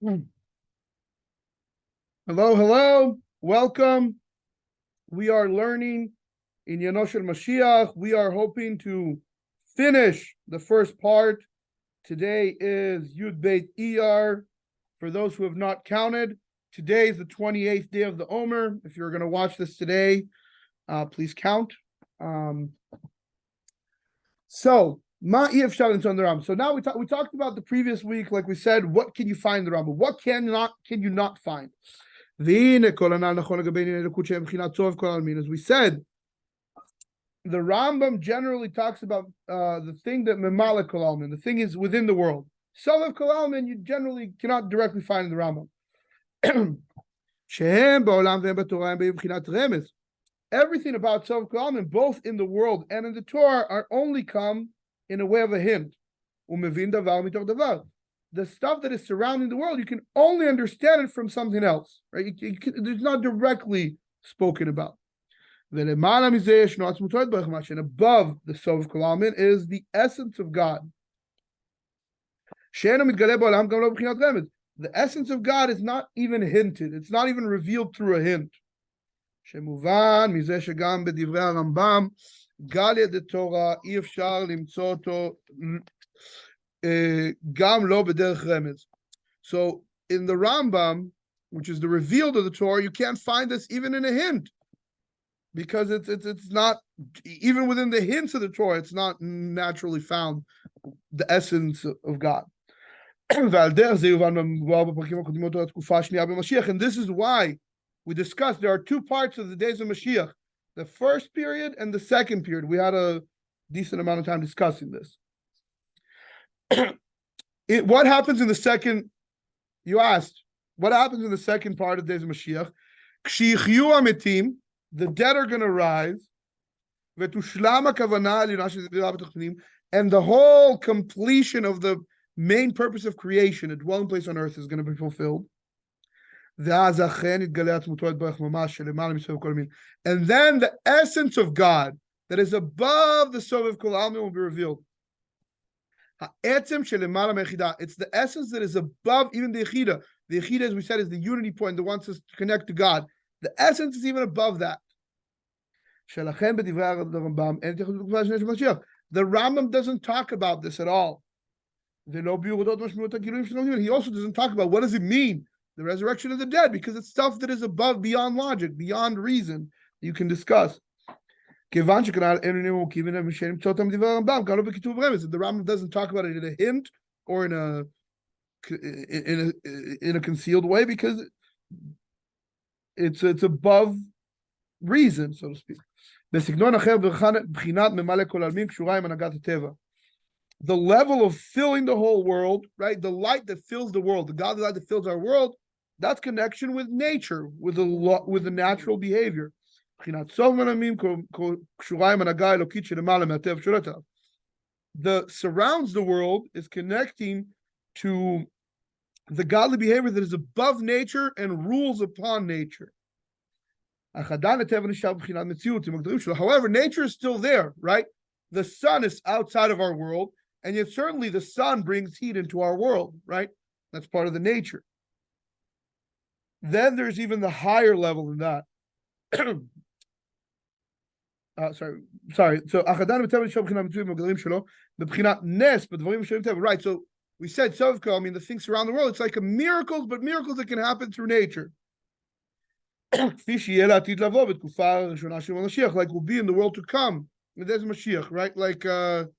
Hello, hello. Welcome. We are learning in Yanosh el Mashiach. We are hoping to finish the first part. Today is beit. For those who have not counted, today is the 28th day of the Omer. If you're going to watch this today, please count. So now we talked about the previous week, like we said, what can you find in the Rambam? What can you not find? As we said, the Rambam generally talks about the thing that memala kol almin, the thing is within the world. Solav kol almin, you generally cannot directly find in the Rambam. Everything about Solav kol almin, both in the world and in the Torah, are only come in a way of a hint. The stuff that is surrounding the world, you can only understand it from something else, right? It's not directly spoken about. And above the Sov Kol Almin is the essence of God. The essence of God is not even hinted. It's not even revealed through a hint. So in the Rambam, which is the revealed of the Torah, you can't find this even in a hint, because it's not even within the hints of the Torah. It's not naturally found the essence of God. And this is why we discussed there are two parts of the days of Mashiach: the first period and the second period. We had a decent amount of time discussing this. What happens in the second? You asked, what happens in the second part of the days of Mashiach? The dead are going to rise, and the whole completion of the main purpose of creation, a dwelling place on earth, is going to be fulfilled. And then the essence of God that is above the Sovev Kol Almin will be revealed. It's the essence that is above even the Yechida. The Yechida, as we said, is the unity point that wants us to connect to God. The essence is even above that. The Rambam doesn't talk about this at all. He also doesn't talk about what does it mean, the resurrection of the dead, because it's stuff that is above, beyond logic, beyond reason, you can discuss. The Rambam doesn't talk about it in a hint or in a concealed way, because it's above reason, so to speak. The level of filling the whole world, right? The light that fills the world, the godly light that fills our world, that's connection with nature, with the natural behavior. The surrounds the world is connecting to the godly behavior that is above nature and rules upon nature. However, nature is still there, right? The sun is outside of our world, and yet certainly the sun brings heat into our world, right? That's part of the nature. Then there's even the higher level than that. Sorry. So right. So we said Sovko, I mean the things around the world, it's like a miracles, but miracles that can happen through nature. Like will be in the world to come. There's Mashiach, right? Like a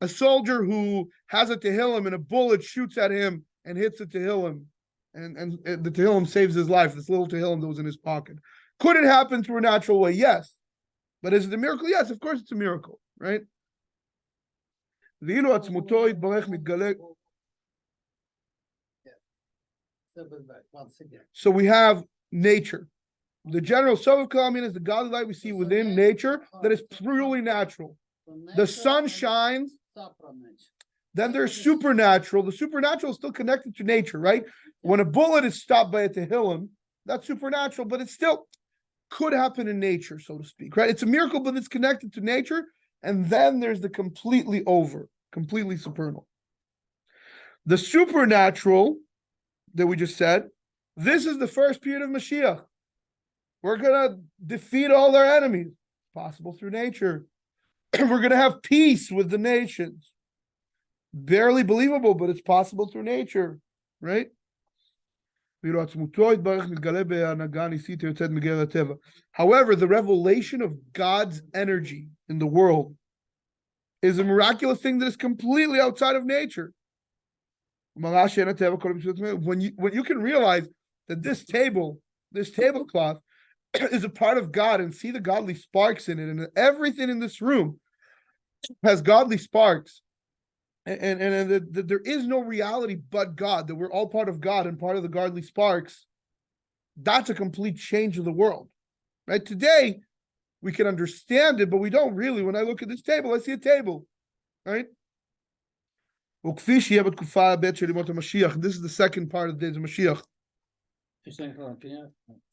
soldier who has a Tehillim and a bullet shoots at him and hits the Tehillim, and the Tehillim saves his life. This little Tehillim that was in his pocket. Could it happen through a natural way? Yes. But is it a miracle? Yes, of course it's a miracle, right? So we have nature. The general Sovev Kol Almin is the godly light we see within nature that is purely natural. The sun shines. Then there's supernatural. The supernatural is still connected to nature, right? When a bullet is stopped by a Tehillim, that's supernatural, but it still could happen in nature, so to speak, right? It's a miracle, but it's connected to nature. And then there's the completely supernal. The supernatural that we just said, this is the first period of Mashiach. We're going to defeat all our enemies. Possible through nature. We're going to have peace with the nations. Barely believable, but it's possible through nature, right? However, the revelation of God's energy in the world is a miraculous thing that is completely outside of nature. When you can realize that this tablecloth is a part of God and see the godly sparks in it, and everything in this room has godly sparks, and that there is no reality but God, that we're all part of God and part of the godly sparks, that's a complete change of the world, right? Today, we can understand it, but we don't really. When I look at this table, I see a table, right? And this is the second part of the days of Mashiach.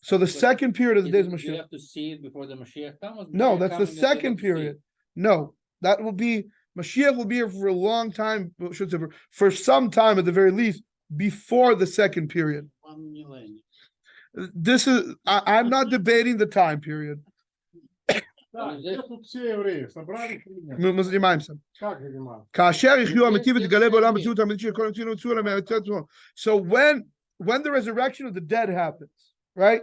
So the second period of the days of Mashiach. You have to see it before the Mashiach comes? No, that's the second period. No, that will be, Mashiach will be here for a long time, should say for some time at the very least, before the second period. 1 millennium. This is, I'm not debating the time period. So when the resurrection of the dead happens, right?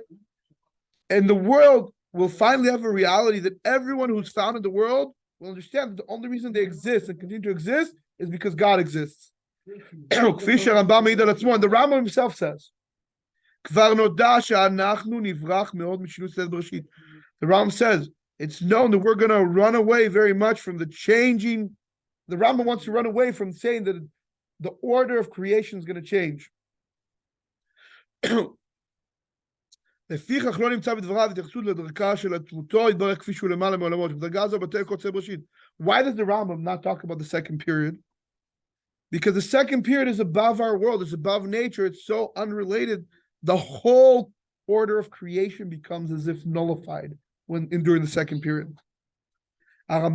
And the world will finally have a reality that everyone who's found in the world will understand that the only reason they exist and continue to exist is because God exists. And the Rambam himself says, the Rambam says, it's known that we're going to run away very much from the changing. The Rambam wants to run away from saying that the order of creation is going to change. Why does the Rambam not talk about the second period? Because the second period is above our world, it's above nature, it's so unrelated. The whole order of creation becomes as if nullified during the second period. Now we're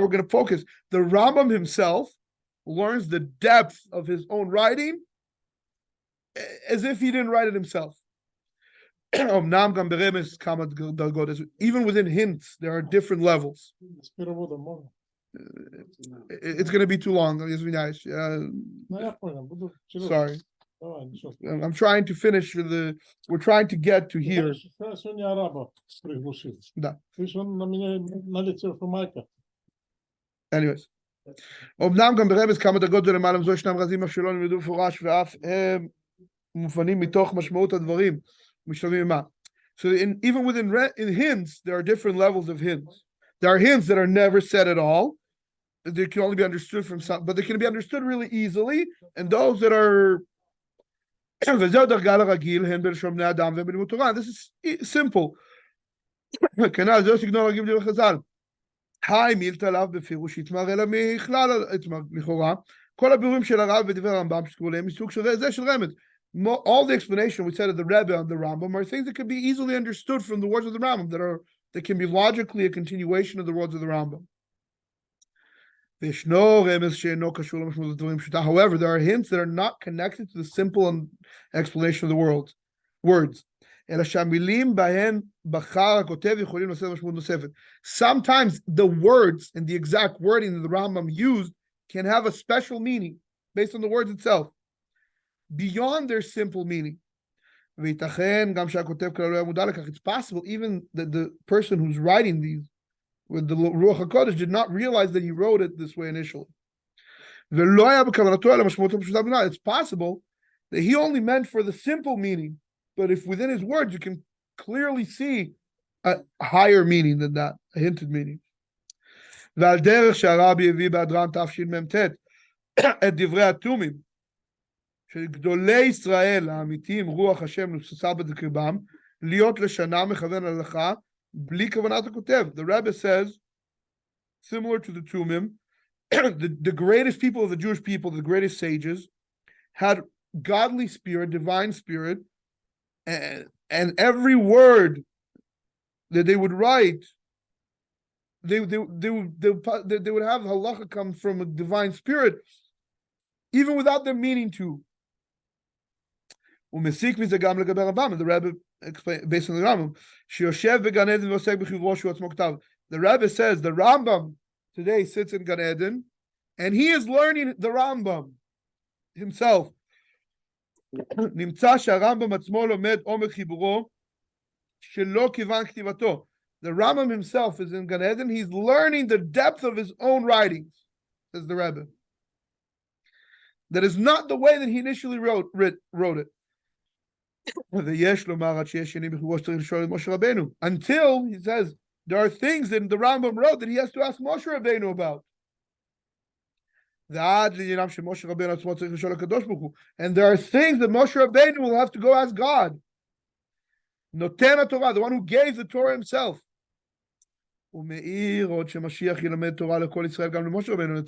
going to focus. The Rambam himself learns the depth of his own writing as if he didn't write it himself. Even within hints, there are different levels. It's going to be too long. Sorry. I'm trying to finish we're trying to get to here. Anyways. אמנם גם ברמז כמה דרגות זה למעלה מזו ישנם רזים אף שלא נלמדו מפורש ואף הם מופנים מתוך משמעות הדברים משתלבים מה. So even within hints, there are different levels of hints. There are hints that are never said at all. They can only be understood from some, but they can be understood really easily. And those that are this is simple. היי מילתא לאו בפירוש יתמר אלא מכלל לכאורה כל הבירורים של הרב בדברי הרמב"ם שקראו להם מסוג של זה של רמז. All the explanation we said of the Rebbe and the Rambam are things that can be easily understood from the words of the Rambam that can be logically a continuation of the words of the Rambam. However, there are hints that are not connected to the simple explanation of the words. Sometimes the words and the exact wording that the Rambam used can have a special meaning based on the words itself, beyond their simple meaning. It's possible even that the person who's writing these with the Ruach HaKodesh did not realize that he wrote it this way initially. It's possible that he only meant for the simple meaning, but if within his words you can clearly see a higher meaning than that, a hinted meaning. ועל דרך שהרבי הביא בהדרן תשמ"ט את דברי התומים של גדולי ישראל האמיתיים רוח השם נוססה בקרבם להיות לשנה מכוון הלכה בלי כוונת הכותב. The Rebbe says, similar to the Tumim, the greatest people of the Jewish people, the greatest sages, had godly spirit, divine spirit, and every word that they would write they would have halacha come from a divine spirit, even without them meaning to. And the Rebbe explained based on the Rambam. The Rebbe says the Rambam today sits in Gan Eden, and he is learning the Rambam himself. The Rambam himself is in Gan Eden. He's learning the depth of his own writings, says the Rebbe. That is not the way that he initially wrote it. Until, he says, there are things that the Rambam wrote that he has to ask Moshe Rabbeinu about. And there are things that Moshe Rabbeinu will have to go ask God. Noten Torah, the one who gave the Torah himself. And it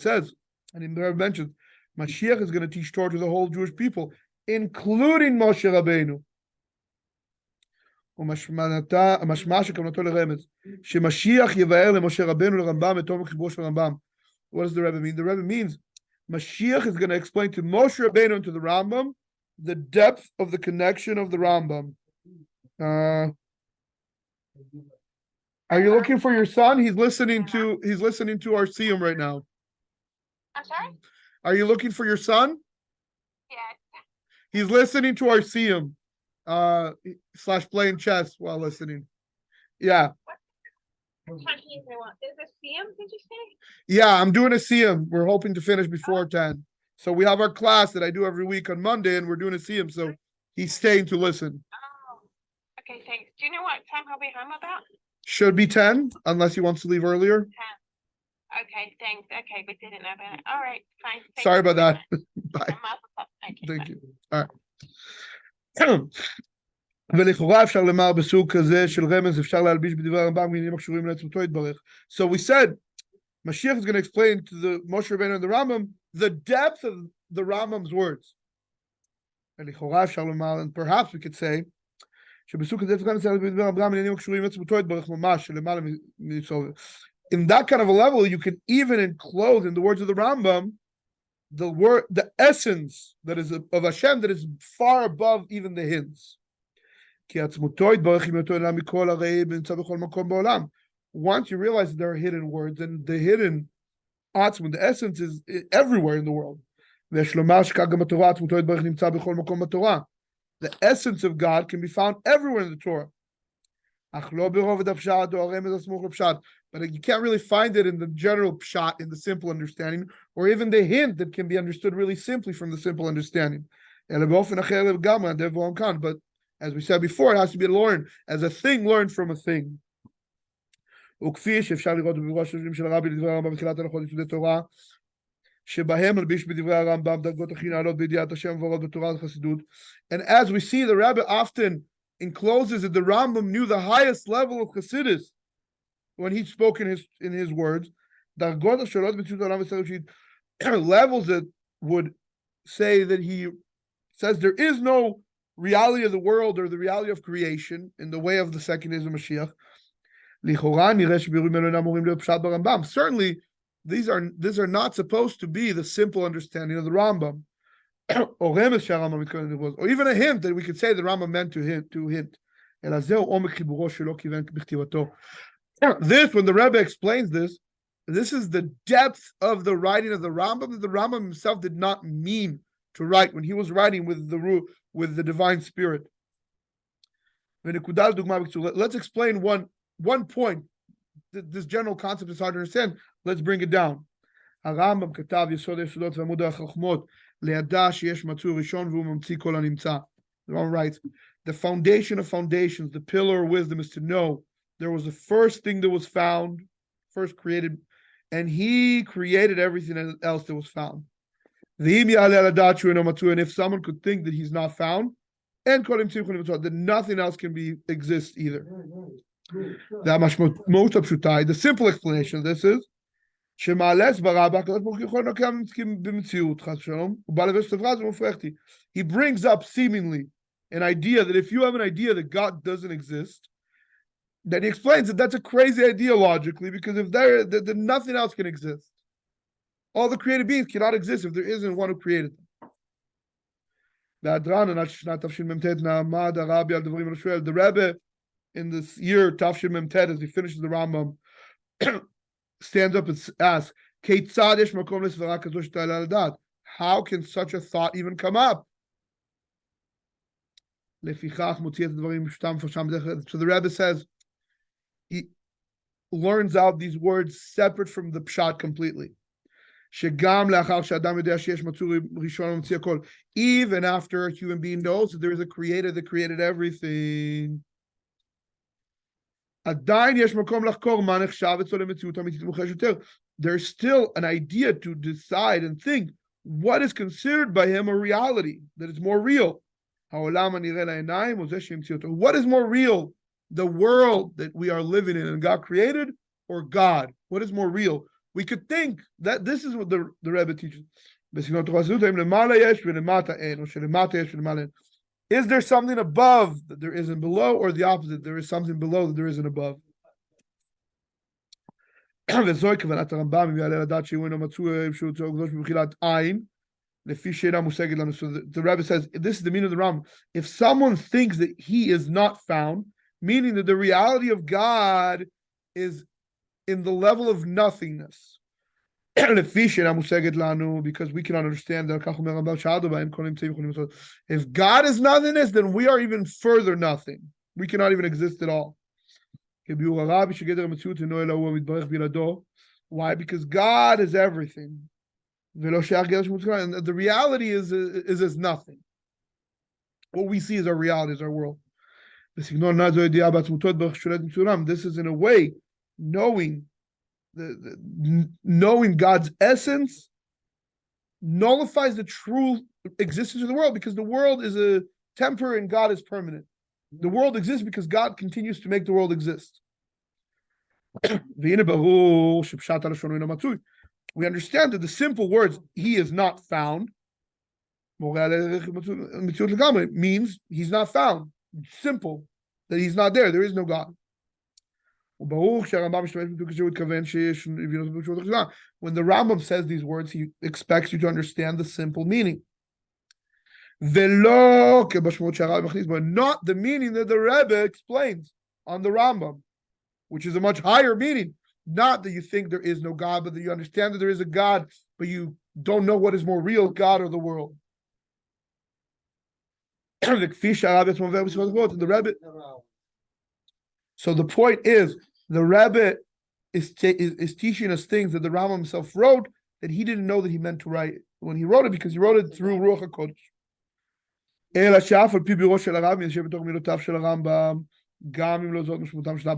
says, and in the Rebbe mentions, Mashiach is going to teach Torah to the whole Jewish people, including Moshe Rabbeinu. What does the Rebbe mean? The Rebbe means Mashiach is going to explain to Moshe Rabbeinu and to the Rambam the depth of the connection of the Rambam. Are you looking for your son? He's listening to our Siyum right now. I'm sorry? Are you looking for your son? Yeah. He's listening to our Siyum, / playing chess while listening. Yeah. What time do you want? Is this CM, did you say? Yeah, I'm doing a Siyum. We're hoping to finish before 10. So we have our class that I do every week on Monday, and we're doing a Siyum. So he's staying to listen. Oh, okay, thanks. Do you know what time he'll be home about? Should be 10, unless he wants to leave earlier. 10. Okay, thanks. Okay, we didn't know about it. All right, fine. Thanks. Sorry about that. Bye. Okay, Thank bye. you. All right. ולכאורה אפשר למר בסוג כזה של רמז, אפשר להלביש בדברי הרמב"ם בעניינים הקשורים לעצמתו יתברך. So we said, Mashiach is going to explain to the Moshe Rabbeinu and the Rambam the depth of the Rambam's words. ולכאורה אפשר למר, and perhaps we could say, שבסוג כזה אפשר להלביש בדברי הרמב"ם בעניינים הקשורים לעצמתו יתברך ממש, שלמעלה מסובב. In that kind of a level, you can even enclose in the words of the Rambam the essence that is of Hashem that is far above even the hints. Once you realize that there are hidden words, and the hidden atzmut, the essence is everywhere in the world. The essence of God can be found everywhere in the Torah. But you can't really find it in the general pshat, in the simple understanding, or even the hint that can be understood really simply from the simple understanding. But as we said before, it has to be learned as a thing learned from a thing. And as we see, the Rebbe often encloses that the Rambam knew the highest level of Chasidus when he spoke in his words. Levels that would say that he says there is no reality of the world or the reality of creation in the way of the second is Mashiach. Certainly, these are not supposed to be the simple understanding of the Rambam, or even a hint that we could say the Rambam meant to hint. This, when the Rebbe explains this is the depth of the writing of the Rambam that the Rambam himself did not mean to write when he was writing with the divine spirit. Let's explain one point. This general concept is hard to understand. Let's bring it down. הרמב"ם כתב יסוד היסודות ועמוד החוכמות לידע שיש מצוי ראשון והוא ממציא כל הנמצא. The Rambam writes, the foundation of foundations, the pillar of wisdom is to know there was the first thing that was found, first created, and he created everything else that was found. And if someone could think that he's not found, and that nothing else can exist either. The simple explanation of this is he brings up seemingly an idea that if you have an idea that God doesn't exist, Then he explains that that's a crazy idea logically, because if then nothing else can exist. All the created beings cannot exist if there isn't one who created them. The Rebbe in this year Tafshin Memtet, as he finishes the Rambam, stands up and asks, how can such a thought even come up? So the Rebbe says, he learns out these words separate from the pshat completely. Even after a human being knows that there is a creator that created everything, there's still an idea to decide and think what is considered by him a reality that is more real. What is more real? The world that we are living in and God created, or God? What is more real? We could think that this is what the Rebbe teaches. Is there something above that there isn't below, or the opposite? There is something below that there isn't above. So the Rebbe says, this is the meaning of the Rambam. If someone thinks that he is not found, meaning that the reality of God is in the level of nothingness, because we cannot understand that if God is nothingness, then we are even further nothing. We cannot even exist at all. Why? Because God is everything. And the reality is as nothing. What we see is our reality, is our world. This is in a way knowing knowing God's essence nullifies the true existence of the world, because the world is a temporary and God is permanent. The world exists because God continues to make the world exist. We understand that the simple words, he is not found, means he's not found. Simple, that he's not there. There is no God. When the Rambam says these words, he expects you to understand the simple meaning. But not the meaning that the Rebbe explains on the Rambam, which is a much higher meaning. Not that you think there is no God, but that you understand that there is a God, but you don't know what is more real, God or the world. The Rebbe. So the point is, the Rebbe is teaching us things that the Rambam himself wrote that he didn't know that he meant to write when he wrote it, because he wrote it through Ruach HaKodesh.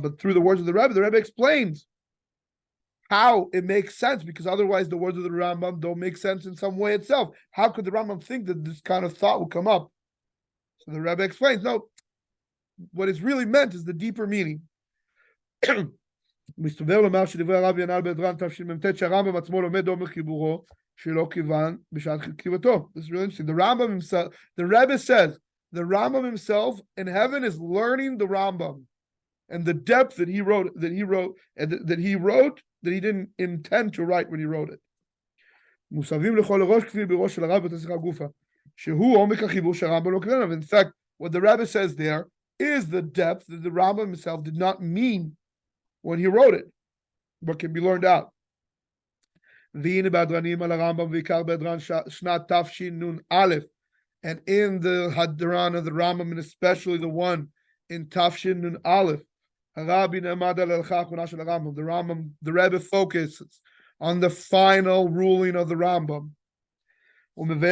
But through the words of the Rebbe explains how it makes sense, because otherwise the words of the Rambam don't make sense in some way itself. How could the Rambam think that this kind of thought would come up? So the Rebbe explains, no, what is really meant is the deeper meaning. This is really interesting. The Rambam himself, the Rebbe says, the Rambam himself in heaven is learning the Rambam and the depth that he wrote, that he didn't intend to write when he wrote it. In fact, what the Rebbe says there is the depth that the Rambam himself did not mean when he wrote it, but can be learned out. And in the Hadran of the Rambam, and especially the one in Tafshin Nun Aleph, the Rebbe focuses on the final ruling of the Rambam. And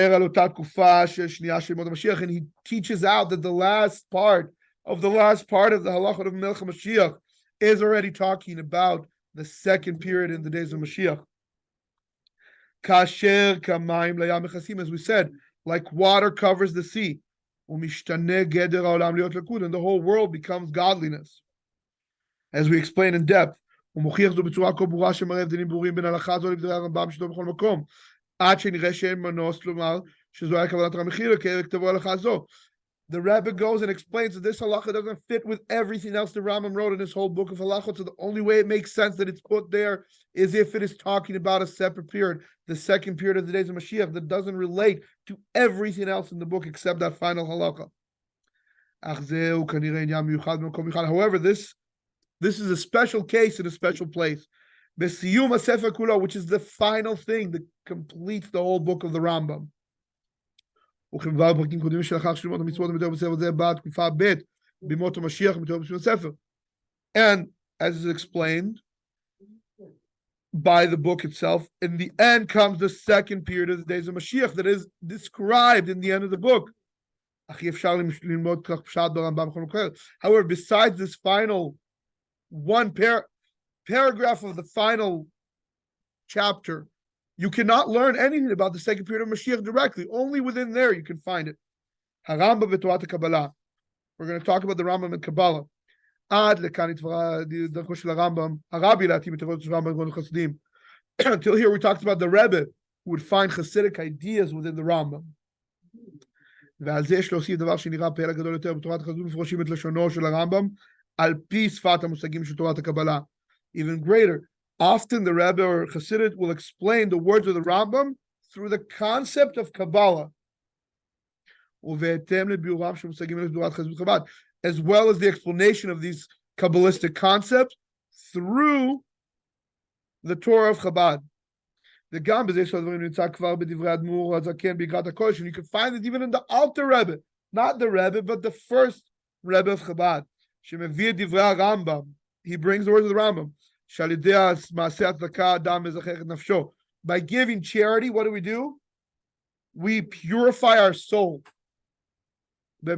he teaches out that the last part of the Halachot of Melech HaMashiach is already talking about the second period in the days of Mashiach. As we said, like water covers the sea, and the whole world becomes godliness, as we explain in depth. the Rebbe goes and explains that this halacha doesn't fit with everything else the Rambam wrote in his whole book of halachot. So the only way it makes sense that it's put there is if it is talking about a separate period, the second period of the days of Mashiach, that doesn't relate to everything else in the book except that final halacha. However, this is a special case in a special place. Besiyum HaSefer Kulo, which is the final thing that completes the whole book of the Rambam. And as is explained by the book itself, in the end comes the second period of the days of Mashiach that is described in the end of the book. However, besides this final one paragraph of the final chapter, you cannot learn anything about the second period of Mashiach directly. Only within there you can find it. We're going to talk about the Rambam and Kabbalah. Until here we talked about the Rebbe who would find Hasidic ideas within the Rambam. Even greater, often the Rebbe or Chassidut will explain the words of the Rambam through the concept of Kabbalah, as well as the explanation of these Kabbalistic concepts through the Torah of Chabad. And you can find it even in the Alter Rebbe, not the Rebbe, but the first Rebbe of Chabad. He brings the words of the Rambam. By giving charity, what do? We purify our soul. By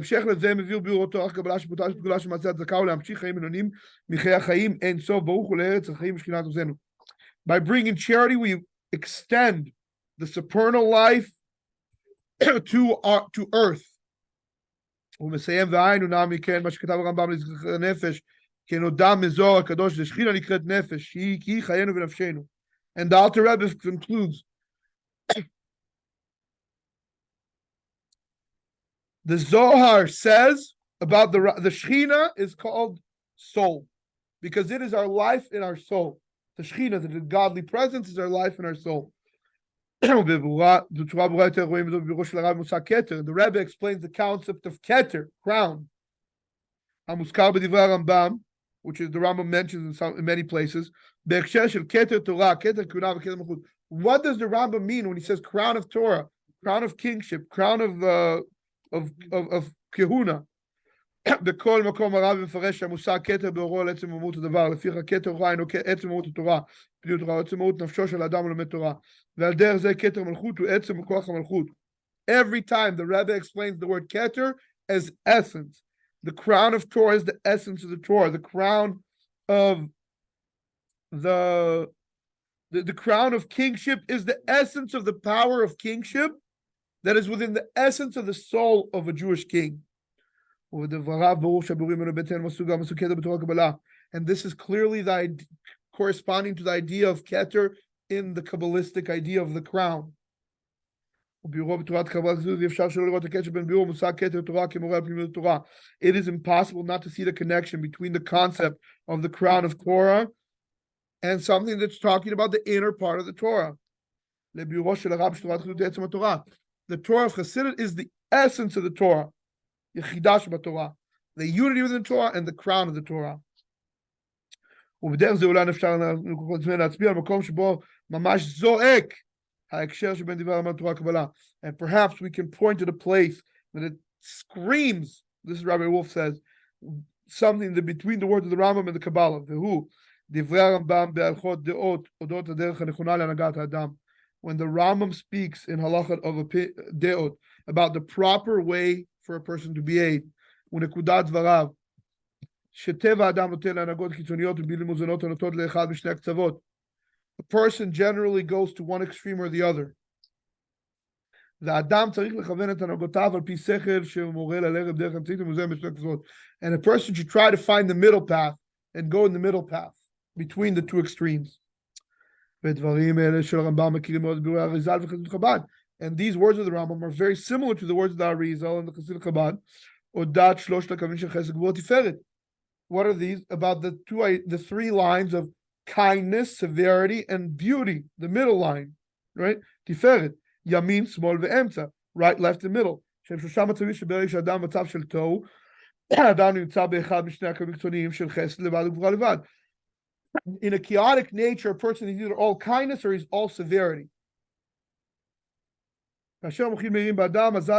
bringing charity, we extend the supernal life to earth. And the Alter Rebbe concludes, the Zohar says about the Shechina is called soul, because it is our life in our soul. The Shechina, the godly presence, is our life in our soul. The Rebbe explains the concept of Keter, crown, which is the Rambam mentions in many places. What does the Rambam mean when he says crown of Torah, crown of kingship, crown of kehuna? בכל מקום הרב מפרש שהמושג כתר באורו על עצם מהות הדבר, לפיך כתר הוראה אינו עצם מהות התורה, פנימיות התורה, עצם מהות נפשו של האדם ולומד תורה, ועל דרך זה כתר מלכות הוא עצם וכוח המלכות. Every time the Rebbe explains the word keter as essence. The crown of Torah is the essence of the Torah. The crown of the crown of kingship is the essence of the power of kingship that is within the essence of the soul of a Jewish king. And this is clearly corresponding to the idea of Keter in the Kabbalistic idea of the crown. It is impossible not to see the connection between the concept of the crown of Torah and something that's talking about the inner part of the Torah. The Torah of Chasidut is the essence of the Torah, the unity within the Torah and the crown of the Torah. And perhaps we can point to the place that it screams, this is Rabbi Wolf says, something that between the words of the Rambam and the Kabbalah. When the Rambam speaks in halachot of a deot about the proper way for a person to behave, a person generally goes to one extreme or the other. And a person should try to find the middle path and go in the middle path between the two extremes. And these words of the Rambam are very similar to the words of the Arizal and the Chasidut Chabad, Odat shlosh lakavim shel chesed gvura tiferet. What are these? About the three lines of kindness, severity, and beauty. The middle line, right? Tiferet. Yamin, small, ve'emtza. Right, left, and middle. שהם שלושה מצבים שברגע שאדם מצב של תוהו, האדם נמצא באחד משני הקווים הקיצוניים של חסד לבד וגבורה לבד. In a chaotic nature, a person is either all kindness or he's all severity. כאשר המוחים מאירים באדם, אזי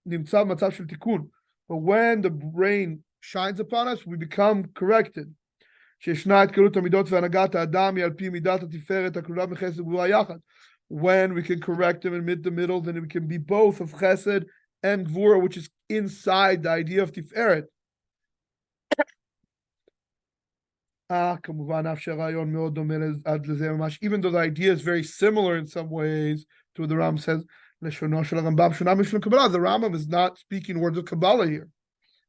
נמצא במצב של תיקון. But when the rain shines upon us, we become corrected. שישנה התקלות המידות והנהגת האדם היא על פי מידת התפארת הכלולה בחסד וגבורה יחד. When we can correct him in the middle, then we can be both of chesed and gvura, which is inside the idea of tiferet. כמובן, אף שהרעיון מאוד דומה עד לזה ממש, even though the idea is very similar in some ways to what the Rambam says, לשונו של הרמב"ם שונה משל הקבלה. The Rambam is not speaking words of Kabbalah here.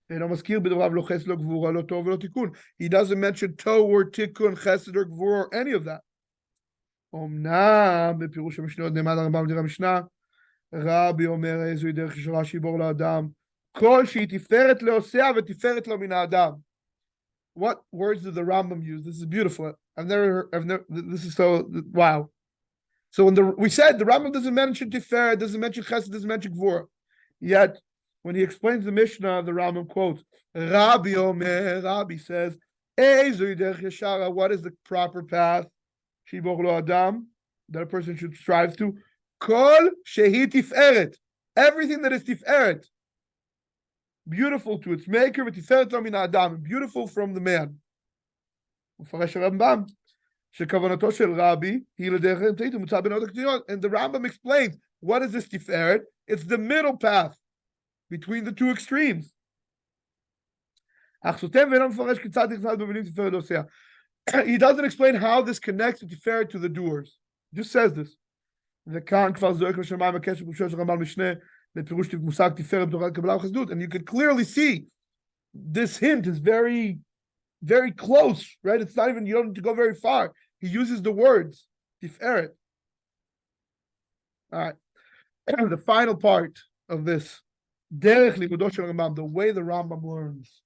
אינו מזכיר בדבריו לא חסד, לא גבורה, לא טוב ולא תיקון. He doesn't mention tov or tikkun, chesed or gvura, or any of that. אמנם בפירוש המשניות נאמר הרמב"ם בדברי המשנה, רבי אומר איזוהי דרך ישרה שיבור לאדם, כל שהיא תפארת לעושיה ותפארת לו מן האדם. What words did the Rambam use? This is beautiful. I've never, this is so, wow. So we said the Rambam doesn't mention tiferet, doesn't mention chesed, doesn't mention gvura. Yet, when he explains the Mishnah, the Rambam quotes, Rabbi Omer, Rabbi says, Eizui derech yeshara, what is the proper path? Shibor lo adam, that a person should strive to. Kol shehi tiferet, everything that is tiferet, beautiful to its maker, v'tiferet lo min adam, beautiful from the man. Ufarash Rambam, shekavanato shel Rabbi, hi l'derech teitu mutzah ben odek. And the Rambam explains, what is this tiferet? It's the middle path between the two extremes. He doesn't explain how this connects to tiferet to the doers. He just says this. And you could clearly see this hint is very, very close, right? It's not even, you don't need to go very far. He uses the words tiferet. All right. The final part of this, derech limudo shel Rambam, the way the Rambam learns.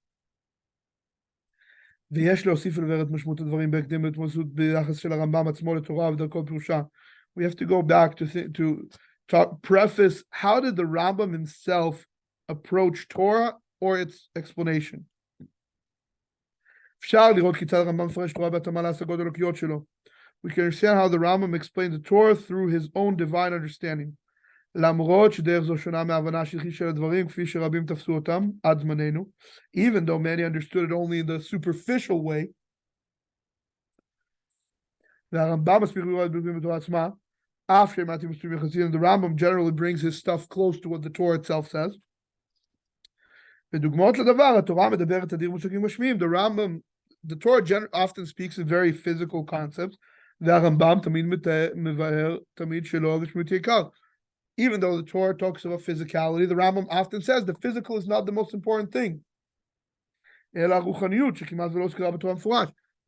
ויש להוסיף ולבאר את משמעות הדברים בהקדם בהתמודדות ביחס של הרמב"ם עצמו לתורה ודרכו פירושה. We have to go back to talk, preface, how did the Rambam himself approach Torah or its explanation? אפשר לראות כיצד הרמב"ם מפרש תורה בהתאמה להשגות אלוקיות שלו. We can understand how the Rambam explains the Torah through his own divine understanding. למרות שדרך זו שונה מההבנה השטחית של הדברים, כפי שרבים תפסו אותם, עד זמננו, even though many understood it only in the superficial way, והרמב"ם מספיק לראות בתורה עצמה, אף שמעטים מספיק יחסית, the Rambam generally brings his stuff close to what the Torah itself says. ודוגמאות לדבר, התורה מדברת תדיר מושגים משמיעים, the Torah often speaks in very physical concepts, והרמב"ם תמיד מבאר תמיד שלא הגשמיות יקר. Even though the Torah talks about physicality, the Rambam often says the physical is not the most important thing. The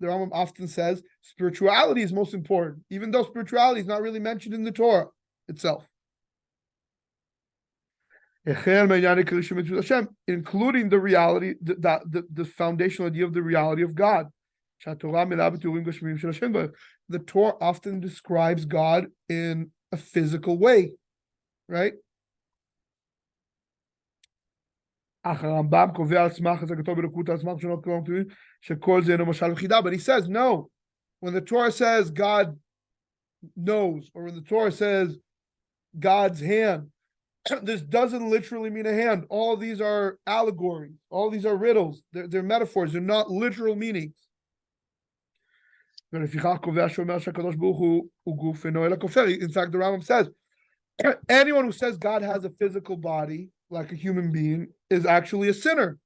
Rambam often says spirituality is most important, even though spirituality is not really mentioned in the Torah itself. Including the reality, the foundational idea of the reality of God. The Torah often describes God in a physical way. Right? But he says, no. When the Torah says God knows, or when the Torah says God's hand, this doesn't literally mean a hand. All these are allegories. All these are riddles. They're metaphors. They're not literal meanings. In fact, the Rambam says, anyone who says God has a physical body, like a human being, is actually a sinner.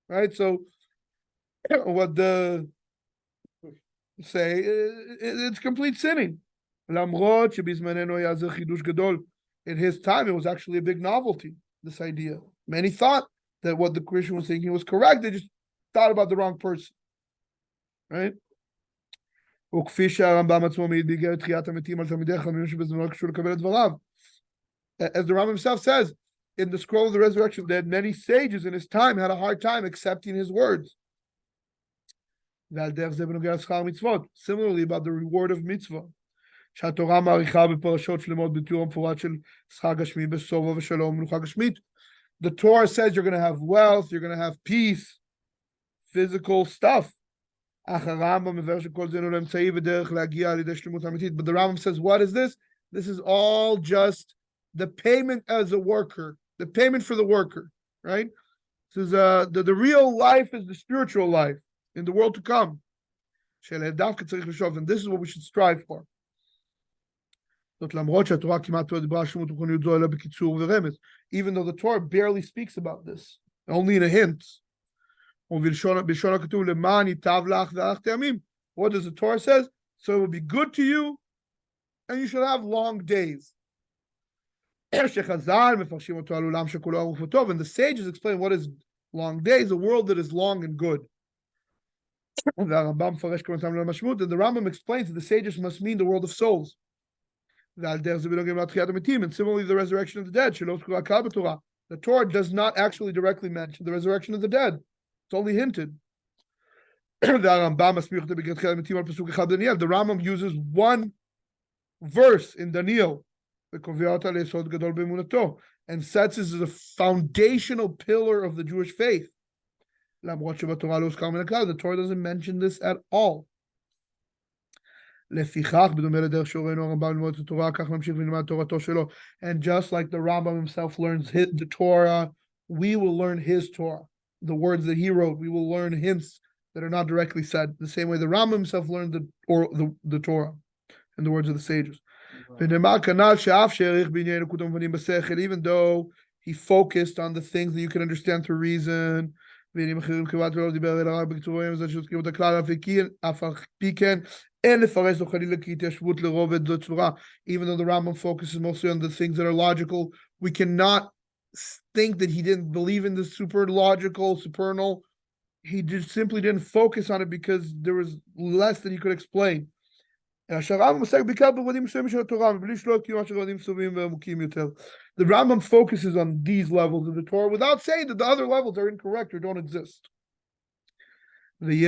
Right? So, what the say, it's complete sinning. In his time, it was actually a big novelty, this idea. Many thought that what the Christian was thinking was correct. They just thought about the wrong person. Right? וכפי שהרמב"ם עצמו מעיד באיגרת תחיית המתים על תלמידי חכמים שבזמנו קשור לקבל את דבריו. As the Rambam himself says, in the scroll of the resurrection that many sages in his time had a hard time accepting his words. Similarly, about the reward of mitzvah. The Torah says you're going to have wealth, you're going to have peace, physical stuff. But the Rambam says, what is this? This is all just the payment as a worker, the payment for the worker, right? This is the real life is the spiritual life in the world to come. And this is what we should strive for. Even though the Torah barely speaks about this, only in a hint. What does the Torah says? So it will be good to you, and you should have long days. And the sages explain what is long days, a world that is long and good. And the Rambam explains that the sages must mean the world of souls. And similarly, the resurrection of the dead. The Torah does not actually directly mention the resurrection of the dead. It's only hinted. The Rambam uses one verse in Daniel and sets as a foundational pillar of the Jewish faith. The Torah doesn't mention this at all. And just like the Rambam himself learns the Torah, we will learn his Torah. The words that he wrote, we will learn hints that are not directly said. The same way the Rambam himself learned the Torah and the words of the sages. Even though he focused on the things that you can understand through reason, even though the Rambam focuses mostly on the things that are logical, we cannot think that he didn't believe in the super logical, supernal. He just simply didn't focus on it because there was less that he could explain. The Rambam focuses on these levels of the Torah without saying that the other levels are incorrect or don't exist. We've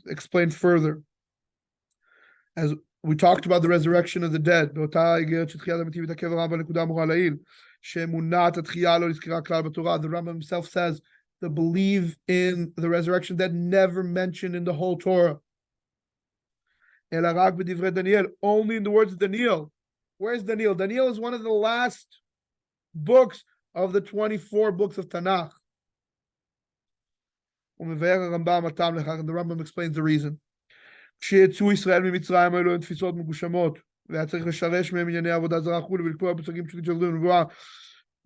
explained further. As we talked about the resurrection of the dead. The Rambam himself says the believe in the resurrection that never mentioned in the whole Torah. Only in the words of Daniel. Where's Daniel? Daniel is one of the last books of the 24 books of Tanakh. And the Rambam explains the reason. The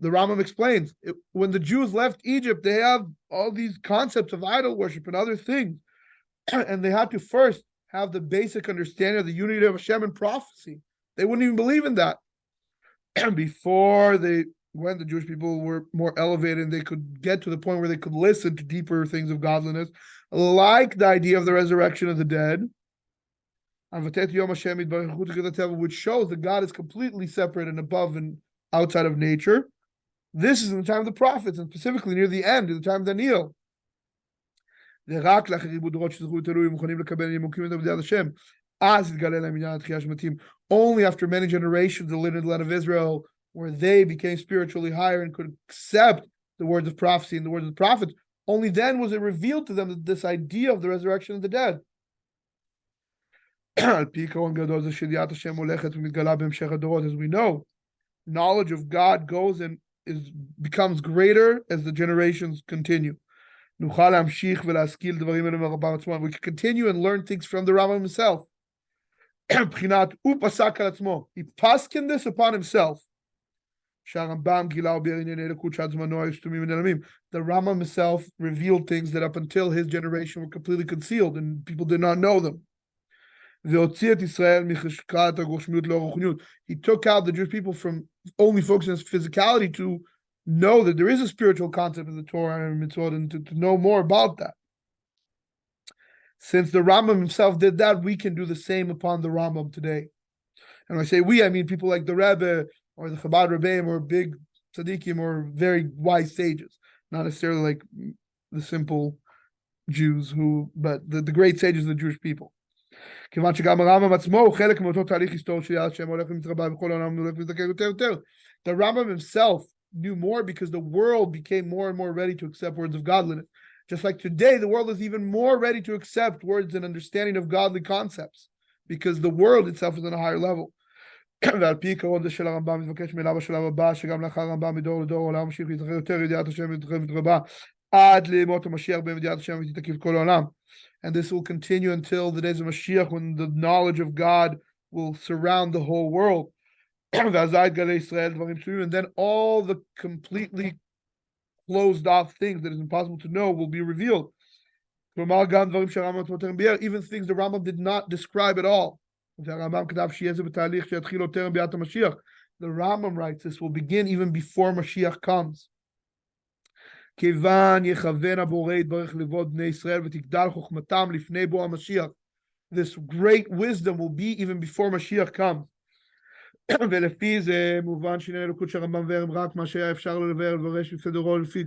Rambam explains, when the Jews left Egypt, they have all these concepts of idol worship and other things. And they had to first have the basic understanding of the unity of Hashem and prophecy. They wouldn't even believe in that. When the Jewish people were more elevated and they could get to the point where they could listen to deeper things of godliness, like the idea of the resurrection of the dead, which shows that God is completely separate and above and outside of nature. This is in the time of the prophets, and specifically near the end, in the time of Daniel. Only after many generations of living in the land of Israel, where they became spiritually higher and could accept the words of prophecy and the words of the prophets, only then was it revealed to them that this idea of the resurrection of the dead. As we know, knowledge of God goes and becomes greater as the generations continue. We can continue and learn things from the Rambam himself. He paskined this upon himself. The Rambam himself revealed things that up until his generation were completely concealed and people did not know them. He took out the Jewish people from only focusing on physicality to know that there is a spiritual concept of the Torah and mitzvot, and to know more about that. Since the Rambam himself did that, we can do the same upon the Rambam today. And when I say we, I mean people like the Rebbe or the Chabad Rebbeim or big tzaddikim or very wise sages, not necessarily like the simple Jews but the great sages of the Jewish people. כיוון שגם הרמב"ם עצמו הוא חלק מאותו תהליך היסטורי של יד השם הולך ומתרבה בכל העולם והולך ומתזכר יותר יותר. The Rambam himself knew more because the world became more and more ready to accept words of godliness. Just like today, the world is even more ready to accept words and understanding of godly concepts because the world itself is on a higher level. ועל פי עיקרון זה של הרמב"ם מתבקש מאליו בשלב הבא, שגם לאחר הרמב"ם מדור לדור העולם ממשיך להתרחב יותר ידיעת השם ותתרבה עד לימות המשיח בידיעת השם ותתקיף כל העולם. And this will continue until the days of Mashiach, when the knowledge of God will surround the whole world. And then all the completely closed off things that is impossible to know will be revealed. Even things the Rambam did not describe at all. The Rambam writes this will begin even before Mashiach comes. This great wisdom will be even before Mashiach comes. ולפי זה מובן שעניין אלוקות של הרמב"ם וערב רק מה שהיה אפשר לבאר ולרש בסדרו לפי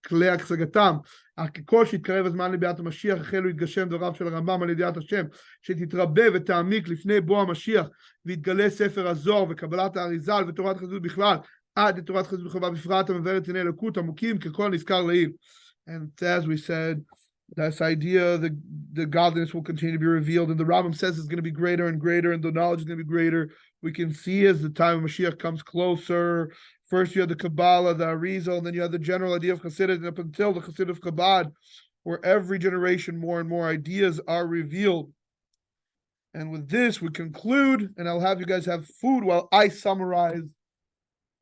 כלי השגתם. אך ככל שיתקרב הזמן לביאת המשיח החלו להתגשם דבריו של הרמב"ם על ידיעת השם, שתתרבה ותעמיק לפני בוא המשיח ויתגלה ספר הזוהר וקבלת האריזל ותורת חסידות בכלל עד לתורת חסידות בכלל בפרט המבארת ענייני אלוקות עמוקים ככל נזכר לעיל. And as we said, this idea the godliness will continue to be revealed, and the Rambam says it's going to be greater and greater, and the knowledge is going to be greater. We can see as the time of Mashiach comes closer. First, you have the Kabbalah, the Arizal, and then you have the general idea of Chassidut, and up until the Chassidut of Chabad, where every generation more and more ideas are revealed. And with this, we conclude, and I'll have you guys have food while I summarize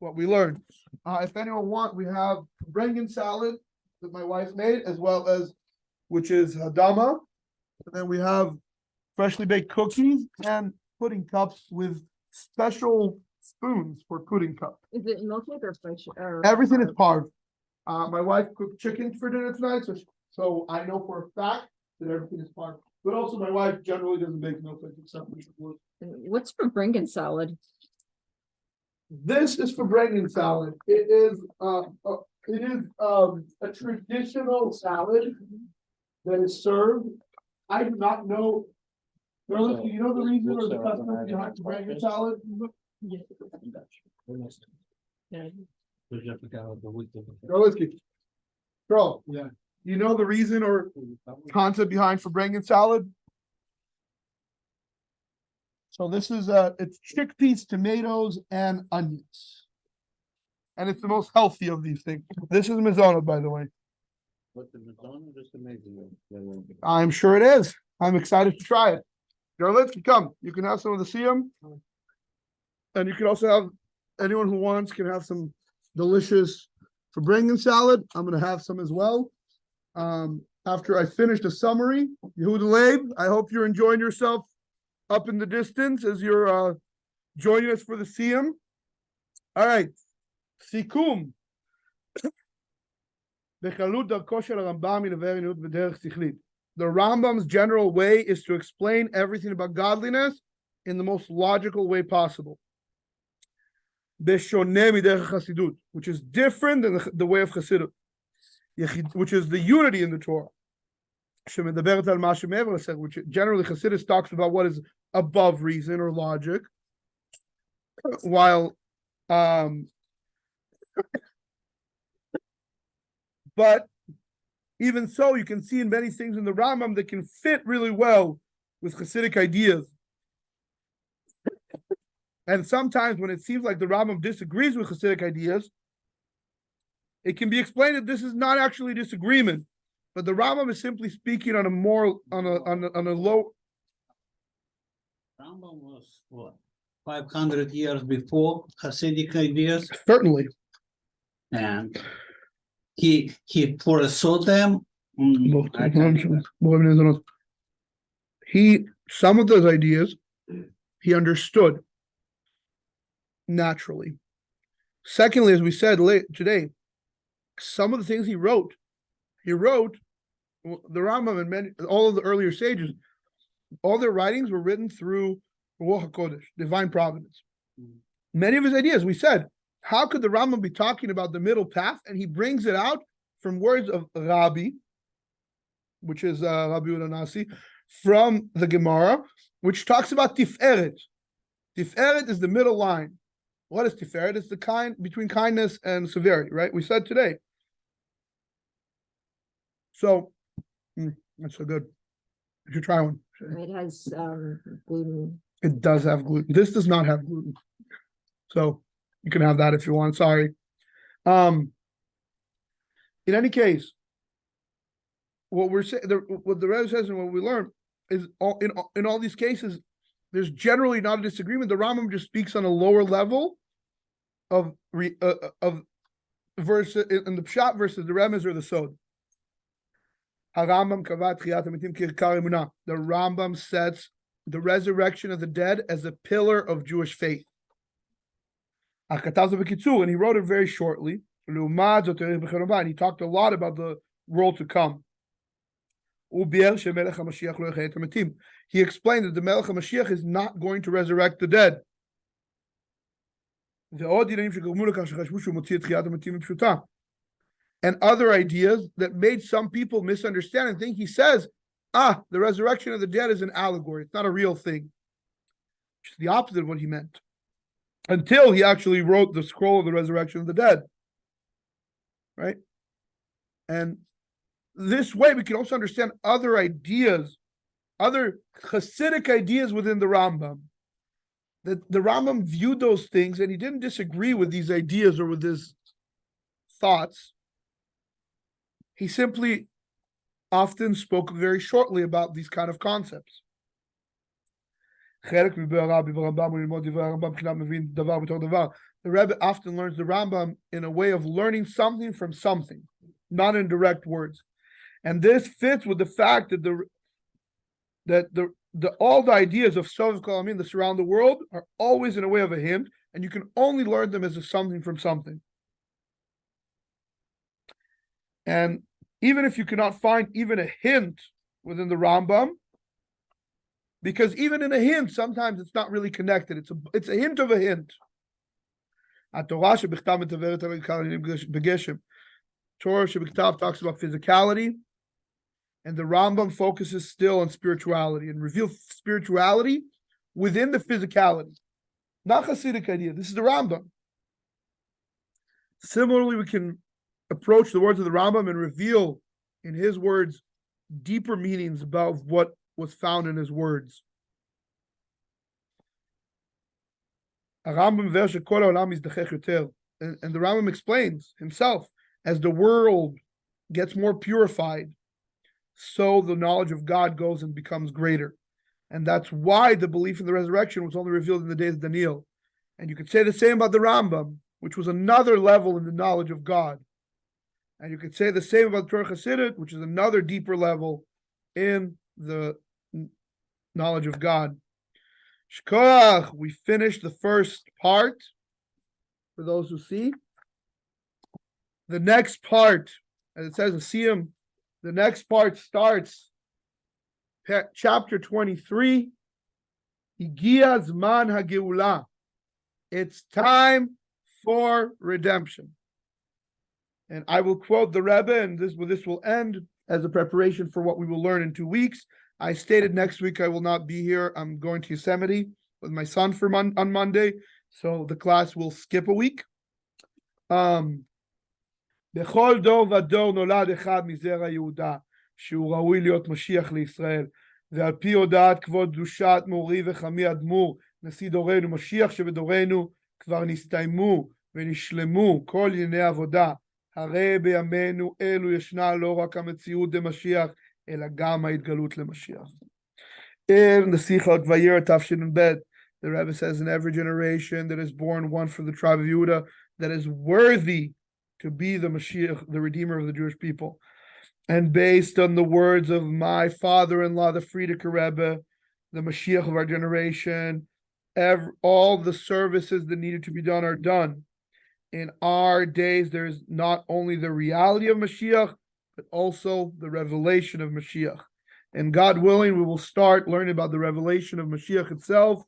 what we learned. If anyone wants, we have Brengen salad that my wife made, as well as which is Hadama. And then we have freshly baked cookies and pudding cups with special spoons for pudding cup. Is it milkshake or fresh? Everything is parv. My wife cooked chicken for dinner tonight, so I know for a fact that everything is parv. But also my wife generally doesn't bake milkshake except for What's for Brinken salad? This is for Brengen salad. It is a traditional salad that is served. I do not know. Darling, do you know the reason or the custom behind the Brengen salad? Darlinsky. Girl, yeah. You know the reason or concept behind for Brengen salad? So this is it's chickpeas, tomatoes, and onions. And it's the most healthy of these things. This is Mizona, by the way. But the Madonna just amazing. I'm sure it is. I'm excited to try it. Darlinsky, come. You can have some of the siyum. And you can also have, anyone who wants can have some delicious Fabrengen salad. I'm going to have some as well. After I finish the summary, Yehuda Leib, I hope you're enjoying yourself up in the distance as you're joining us for the siyum. All right. Sikum. The Rambam's general way is to explain everything about godliness in the most logical way possible. Which is different than the way of Chasidut, which is the unity in the Torah. Which generally Chasidut talks about what is above reason or logic, while but even so, you can see in many things in the Rambam that can fit really well with Hasidic ideas. And sometimes when it seems like the Rambam disagrees with Hasidic ideas, it can be explained that this is not actually disagreement, but the Rambam is simply speaking on a more on a low. Rambam was what 500 years before Hasidic ideas, Certainly. and he foresaw them. Some of those ideas he understood naturally. Secondly, as we said today, some of the things he wrote the Rambam and all of the earlier sages, all their writings were written through Ruach HaKodesh, divine providence. Many of his ideas, we said, how could the Rambam be talking about the middle path? And he brings it out from words of Rabbi, which is Rabbi Yehuda Nasi, from the Gemara, which talks about Tiferet. Tiferet is the middle line. What is Tiferet? It's the kind between kindness and severity, right? We said today. So, that's so good. You should try one. It has gluten. It does have gluten. This does not have gluten. So you can have that if you want. Sorry. In any case, what we're saying, what the Rebbe says and what we learn is in all these cases, there's generally not a disagreement. The Rambam just speaks on a lower level of verse in the Pshat versus the Remez or the Sod. The Rambam sets the resurrection of the dead as a pillar of Jewish faith. And he wrote it very shortly. And he talked a lot about the world to come. He explained that the Melech HaMashiach is not going to resurrect the dead. And other ideas that made some people misunderstand and think he says, the resurrection of the dead is an allegory. It's not a real thing. Which is the opposite of what he meant. Until he actually wrote the scroll of the resurrection of the dead. Right? And this way we can also understand other ideas, other Hasidic ideas within the Rambam. That the Rambam viewed those things and he didn't disagree with these ideas or with his thoughts. He simply often spoke very shortly about these kind of concepts. The Rebbe often learns the Rambam in a way of learning something from something, not in direct words. And this fits with the fact that all the ideas of Sovev Kol Amin that surround the world are always in a way of a hint, and you can only learn them as a something from something. And even if you cannot find even a hint within the Rambam, because even in a hint, sometimes it's not really connected. It's a hint of a hint. Torah Shebechtav talks about physicality, and the Rambam focuses still on spirituality and reveals spirituality within the physicality. Not Hasidic idea. This is the Rambam. Similarly, we can approach the words of the Rambam and reveal in his words deeper meanings about what was found in his words. And the Rambam explains himself, as the world gets more purified, so the knowledge of God goes and becomes greater. And that's why the belief in the resurrection was only revealed in the days of Daniel. And you could say the same about the Rambam, which was another level in the knowledge of God. And you could say the same about the Torah Chasidut, which is another deeper level in the knowledge of God. Shkoach, we finished the first part, for those who see. The next part, as it says in Siyam, the next part starts chapter 23. Higia Zman HaGeulah. It's time for redemption. And I will quote the Rebbe, and this will end as a preparation for what we will learn in 2 weeks. I stated next week I will not be here. I'm going to Yosemite with my son on Monday, so the class will skip a week. בכל דור ודור נולד אחד מזרע יהודה, שהוא ראוי להיות משיח לישראל, ועל פי הודעת כבוד קדושת מורי וחמי אדמו"ר, נשיא דורנו, משיח שבדורנו כבר נסתיימו ונשלמו כל ענייני עבודה, הרי בימינו אלו ישנה לא רק המציאות דמשיח, אלא גם ההתגלות למשיח. In the Sichot Vayera Tafshin the Rebbe says, in every generation that is born one for the tribe of Yehuda, that is worthy to be the Mashiach, the Redeemer of the Jewish people. And based on the words of my father-in-law, the Frierdiker Rebbe, the Mashiach of our generation, all the services that needed to be done are done. In our days, there's not only the reality of Mashiach, but also the revelation of Mashiach. And God willing, we will start learning about the revelation of Mashiach itself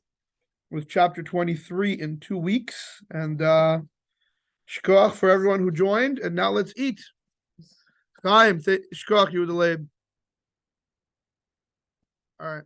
with chapter 23 in 2 weeks. And Shkoch for everyone who joined, and now let's eat. Chaim, shkoch, you were delayed. All right.